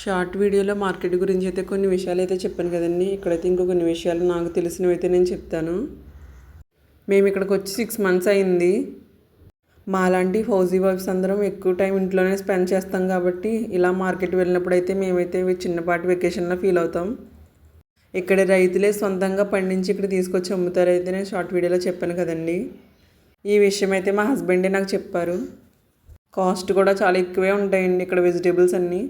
Short వీడియోలో market గురించి అయితే కొన్ని విషయాలు అయితే చెప్పాను కదండి. ఇక్కడైతే ఇంకో కొన్ని విషయాలు నాకు తెలిసినవి అయితే నేను చెప్తాను. మేము ఇక్కడికి వచ్చి 6 మంత్స్ అయింది. మాలాంటి హౌజీ వైఫ్స్ అందరం ఎక్కువ టైం ఇంట్లోనే స్పెండ్ చేస్తాం కాబట్టి ఇలా మార్కెట్ వెళ్ళినప్పుడు అయితే మేమైతే చిన్నపాటి వెకేషన్లో ఫీల్ అవుతాం. ఇక్కడ రైతులే సొంతంగా పండించి ఇక్కడ తీసుకొచ్చి అమ్ముతారైతే నేను షార్ట్ వీడియోలో చెప్పాను కదండి. ఈ విషయం అయితే మా హస్బెండే నాకు చెప్పారు. కాస్ట్ కూడా చాలా ఎక్కువే ఉంటాయండి ఇక్కడ వెజిటేబుల్స్ అన్నీ.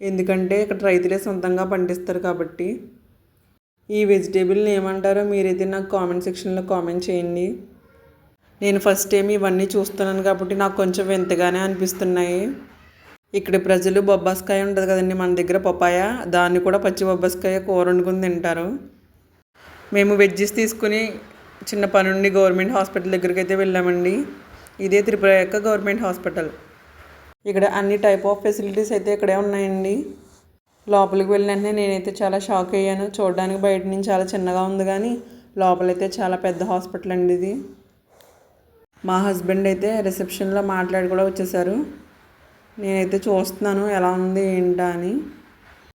ఎందుకంటే ఇక్కడ రైతులే సొంతంగా పండిస్తారు కాబట్టి. ఈ వెజిటేబుల్ని ఏమంటారో మీరైతే నాకు కామెంట్ సెక్షన్లో కామెంట్ చేయండి. నేను ఫస్ట్ టైం ఇవన్నీ చూస్తున్నాను కాబట్టి నాకు కొంచెం వింతగానే అనిపిస్తున్నాయి. ఇక్కడ ప్రజలు బొబ్బాస్కాయ ఉంటుంది కదండి మన దగ్గర పపాయ, దాన్ని కూడా పచ్చి బొబ్బాస్కాయ కూర వండుకుని తింటారు. మేము వెజ్జెస్ తీసుకుని చిన్న పనుండి గవర్నమెంట్ హాస్పిటల్ దగ్గరికి అయితే వెళ్ళామండి. ఇదే త్రిపుర యొక్క గవర్నమెంట్ హాస్పిటల్. ఇక్కడ అన్ని టైప్ ఆఫ్ ఫెసిలిటీస్ అయితే ఇక్కడే ఉన్నాయండి. లోపలికి వెళ్ళిన వెంటనే నేనైతే చాలా షాక్ అయ్యాను. చూడడానికి బయట నుంచి చాలా చిన్నగా ఉంది కానీ లోపలైతే చాలా పెద్ద హాస్పిటల్ అండి ఇది. మా హస్బెండ్ అయితే రిసెప్షన్లో మాట్లాడి కూడా వచ్చేసారు. నేనైతే చూస్తున్నాను ఎలా ఉంది ఏంటా అని.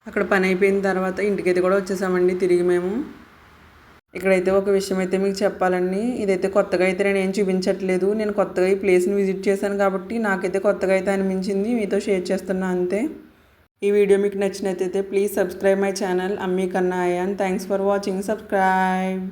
అక్కడ పని అయిపోయిన తర్వాత ఇంటికైతే కూడా వచ్చేసామండి తిరిగి మేము. ఇక్కడైతే ఒక విషయం అయితే మీకు చెప్పాలండి. ఇదైతే కొత్తగా అయితే నేను ఏం చూపించట్లేదు. నేను కొత్తగా ఈ ప్లేస్ని విజిట్ చేశాను కాబట్టి నాకైతే కొత్తగా అయితే అనిపించింది, మీతో షేర్ చేస్తున్నా అంతే. ఈ వీడియో మీకు నచ్చినట్లయితే ప్లీజ్ సబ్స్క్రైబ్ మై ఛానల్ అమ్మీ కన్నా. And thanks for watching. Subscribe.